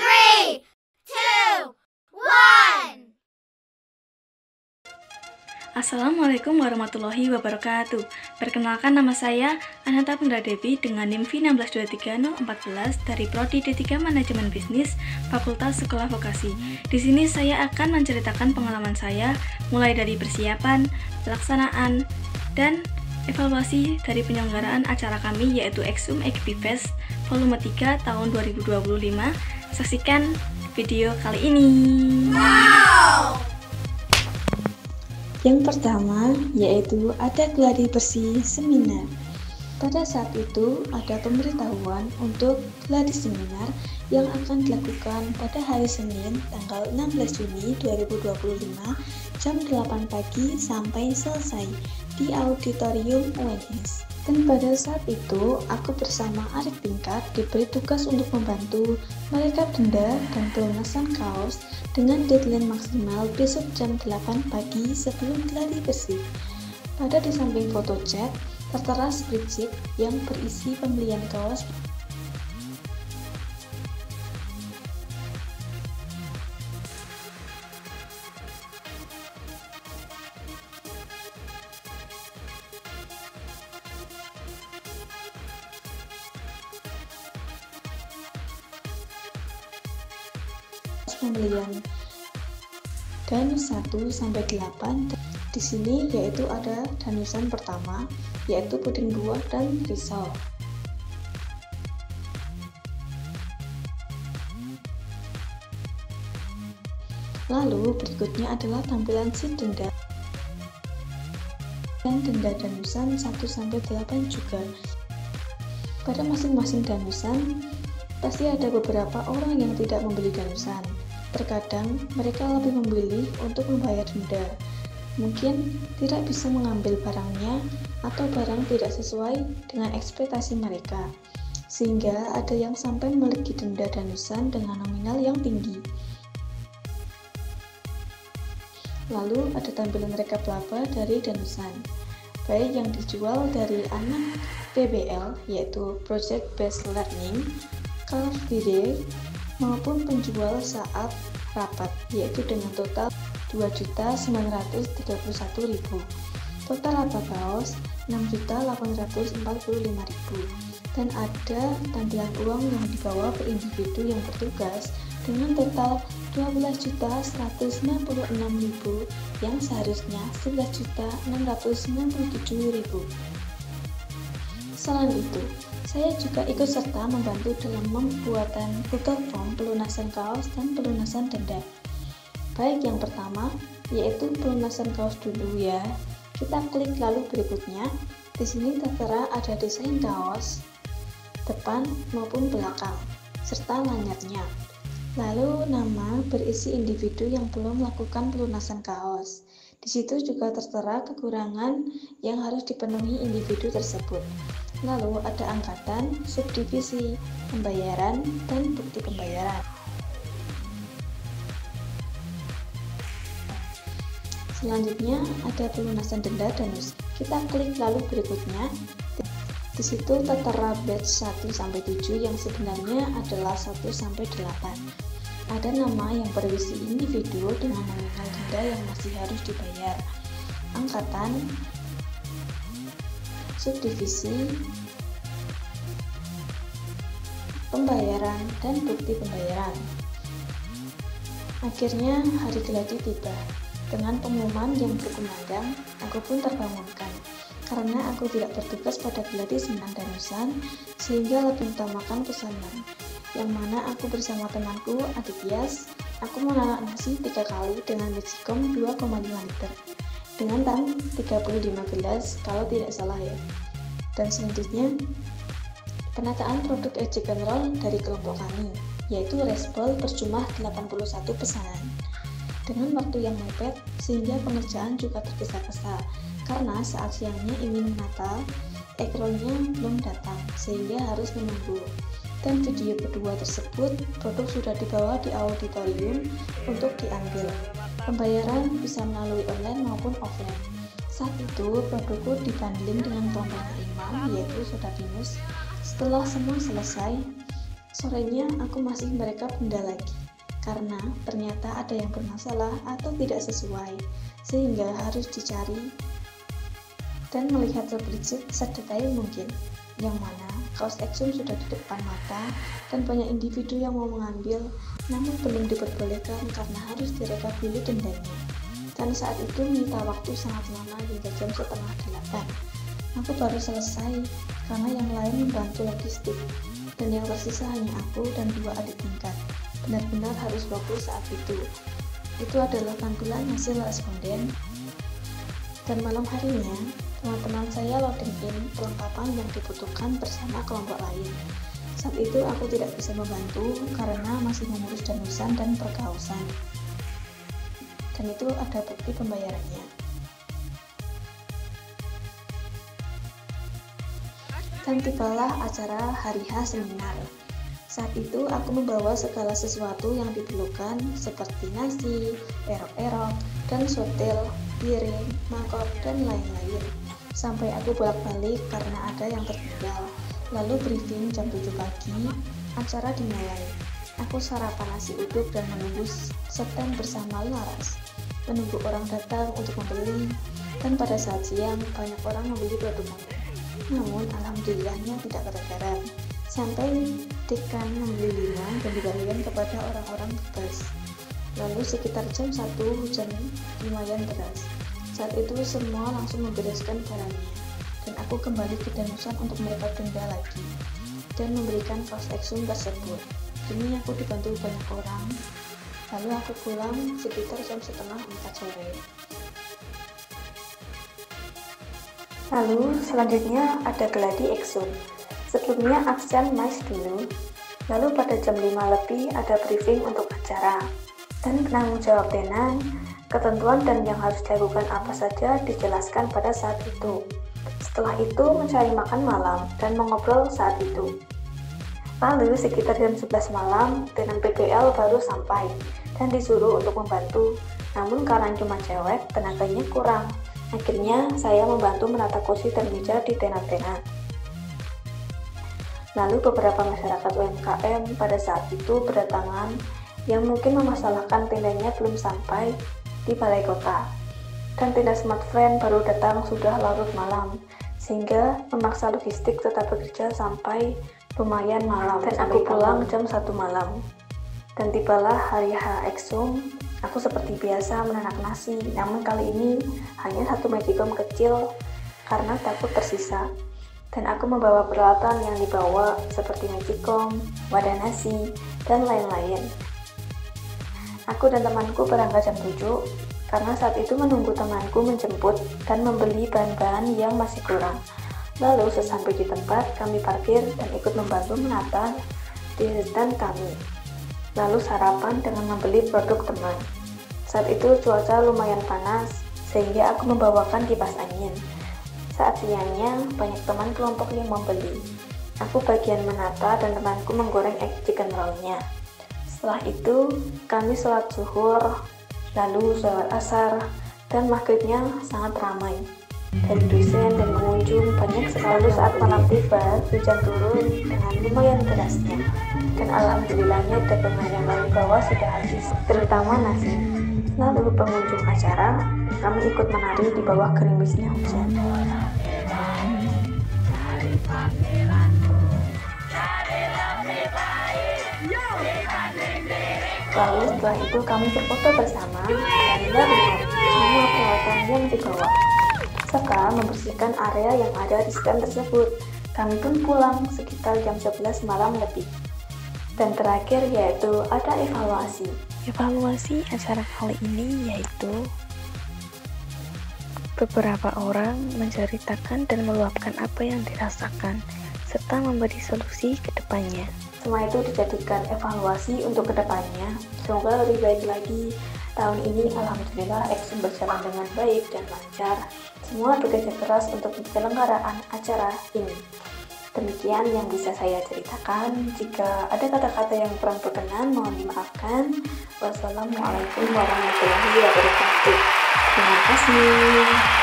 3, 2, 1. Assalamualaikum warahmatullahi wabarakatuh. Perkenalkan, nama saya Ananta Pundra Devi dengan NIM V1623014 dari Prodi D3 Manajemen Bisnis, Fakultas Sekolah Vokasi. Di sini saya akan menceritakan pengalaman saya mulai dari persiapan, pelaksanaan, dan evaluasi dari penyelenggaraan acara kami yaitu Exum Ekipifest Volume 3 tahun 2025. Saksikan video kali ini. Wow! Yang pertama, yaitu ada gladi bersih seminar. Pada saat itu, ada pemberitahuan untuk gladi seminar yang akan dilakukan pada hari Senin, tanggal 16 Juni 2025, jam 8 pagi sampai selesai di Auditorium UNS. Dan pada saat itu, aku bersama adik tingkat diberi tugas untuk membantu merekap denda dan pelunasan kaos dengan deadline maksimal besok jam 8 pagi sebelum gladi bersih. Pada di samping foto chat, tertera spreadsheet yang berisi pembelian kaos pembelian danus 1 sampai 8. Di sini yaitu ada danusan pertama yaitu puding buah dan risol. Lalu berikutnya adalah tampilan sheet denda dan denda danusan 1 sampai 8 juga. Pada masing-masing danusan pasti ada beberapa orang yang tidak membeli danusan. Terkadang mereka lebih memilih untuk membayar denda. Mungkin tidak bisa mengambil barangnya atau barang tidak sesuai dengan ekspektasi mereka. Sehingga ada yang sampai memiliki denda danusan dengan nominal yang tinggi. Lalu ada tampilan rekap laba dari danusan, baik yang dijual dari anak PBL yaitu Project Based Learning, Car Free Day, maupun penjual saat rapat yaitu dengan total 2.931.000. Total laba kaos 6.845.000 dan ada tampilan uang yang dibawa per individu yang bertugas dengan total 12.196.000 yang seharusnya 11.697.000. Selain itu, saya juga ikut serta membantu dalam pembuatan Google Form pelunasan kaos dan pelunasan denda. Baik yang pertama, yaitu pelunasan kaos dulu ya. Kita klik lalu berikutnya. Di sini tertera ada desain kaos depan maupun belakang serta lanyardnya. Lalu nama berisi individu yang belum melakukan pelunasan kaos. Di situ juga tertera kekurangan yang harus dipenuhi individu tersebut. Lalu ada angkatan, subdivisi, pembayaran, dan bukti pembayaran. Selanjutnya ada pelunasan denda danus. Kita klik lalu berikutnya. Di situ tertera batch 1 sampai 7 yang sebenarnya adalah 1 sampai 8. Ada nama yang berisi individu dengan nominal denda yang masih harus dibayar. Angkatan, subdivisi, pembayaran, dan bukti pembayaran. Akhirnya hari gladi tiba. Dengan pengumuman yang berkumandang, aku pun terbangunkan. Karena aku tidak bertugas pada gladi seminar danusan, sehingga lebih utamakan pesanan. Yang mana aku bersama temanku, Adityas, aku menanak nasi 3 kali dengan magicom 2,5 liter. Dengan tang 35 gelas kalau tidak salah ya. Dan selanjutnya penataan produk ejek general dari kelompok kami, yaitu Resbol berjumlah 81 pesanan. Dengan waktu yang mepet sehingga pengerjaan juga tergesa-gesa karena saat siangnya ingin menata, ekronnya belum datang sehingga harus menunggu. Dan video kedua tersebut produk sudah dibawa di auditorium untuk diambil. Pembayaran bisa melalui online maupun offline. Saat itu produkku dibundling dengan tombol terima yaitu soda binus. Setelah semua selesai, Sorenya aku masih merekap benda lagi, karena ternyata ada yang bermasalah atau tidak sesuai, sehingga harus dicari dan melihat spreadsheet sedetail mungkin, yang mana kaos Exum sudah di depan mata dan banyak individu yang mau mengambil, namun belum diperbolehkan karena harus direkap dulu dendanya. Dan saat itu minta waktu sangat lama hingga jam 7:30. Aku baru selesai karena yang lain membantu logistik, dan yang tersisa hanya aku dan 2 adik tingkat. Benar-benar harus fokus saat itu. Itu adalah tampilan hasil responden. Dan malam harinya, teman-teman saya loading in perlengkapan yang dibutuhkan bersama kelompok lain. Saat itu aku tidak bisa membantu karena masih mengurus danusan dan perkausan. Dan itu ada bukti pembayarannya. Dan tibalah acara hari H seminar. Saat itu aku membawa segala sesuatu yang diperlukan seperti nasi, erok-erok, dan sotel, piring, mangkok, dan lain-lain. Sampai aku bolak-balik karena ada yang tertinggal. Lalu briefing jam 7 pagi, acara dimulai. Aku sarapan nasi uduk dan menunggu stand bersama Laras. Menunggu orang datang untuk membeli, dan pada saat siang banyak orang membeli produk aku. Namun alhamdulillahnya tidak keteteran. Sampai dekan membeli 5 dan dibagikan kepada orang-orang tugas. Lalu sekitar jam 1 hujan lumayan deras. Saat itu semua langsung membereskan barangnya, dan aku kembali ke danusan untuk merekap denda lagi dan memberikan kaos Exum tersebut. Kini aku dibantu banyak orang. Lalu aku pulang sekitar jam 3:30 sore. Lalu selanjutnya ada gladi Exum. Sebelumnya absen mais dulu. Lalu pada jam 5 lebih ada briefing untuk acara dan penanggung jawab tenan, ketentuan dan yang harus dilakukan apa saja dijelaskan pada saat itu. Setelah itu mencari makan malam dan mengobrol saat itu. Lalu sekitar jam 11 malam tenan PPL baru sampai dan disuruh untuk membantu, namun karena cuma cewek tenaganya kurang. Akhirnya saya membantu menata kursi dan meja di tenan-tenan. Lalu beberapa masyarakat UMKM pada saat itu berdatangan yang mungkin memasalahkan tendanya belum sampai di balai kota. Dan tenda Smart Friend baru datang sudah larut malam, sehingga memaksa logistik tetap bekerja sampai lumayan malam. Dan aku pulang jam 1 malam. Dan tibalah hari H Exum. Aku seperti biasa menanak nasi, namun kali ini hanya 1 magicom kecil karena takut tersisa. Dan aku membawa peralatan yang dibawa seperti magicom, wadah nasi, dan lain-lain. Aku dan temanku berangkat jam 7 karena saat itu menunggu temanku menjemput dan membeli bahan-bahan yang masih kurang. Lalu sesampai di tempat kami parkir dan ikut membantu menata di stand kami. Lalu sarapan dengan membeli produk teman. Saat itu cuaca lumayan panas sehingga aku membawakan kipas angin. Saat siangnya banyak teman kelompok yang membeli. Aku bagian menata dan temanku menggoreng egg chicken roll-nya. Setelah itu kami sholat zuhur, lalu sholat asar, dan maghribnya sangat ramai. Dari dosen dan pengunjung banyak sekali. Saat malam tiba, hujan turun dengan lumayan derasnya. Dan alhamdulillahnya dagangan yang kami bawa sudah habis, terutama nasi. Lalu pengunjung acara, kami ikut menari di bawah gerimisnya hujan. Lalu setelah itu kami berfoto bersama dan melihat semua peralatan yang dibawa, serta membersihkan area yang ada di stand tersebut. Kami pun pulang sekitar jam 11 malam lebih. Dan terakhir yaitu ada evaluasi. Evaluasi acara kali ini yaitu beberapa orang menceritakan dan meluapkan apa yang dirasakan, serta memberi solusi ke depannya. Semua itu dijadikan evaluasi untuk kedepannya. Semoga lebih baik lagi. Tahun ini alhamdulillah Exum berjalan dengan baik dan lancar. Semua bekerja keras untuk penyelenggaraan acara ini. Demikian yang bisa saya ceritakan. Jika ada kata-kata yang kurang berkenan, mohon dimaafkan. Wassalamualaikum warahmatullahi wabarakatuh. Terima kasih.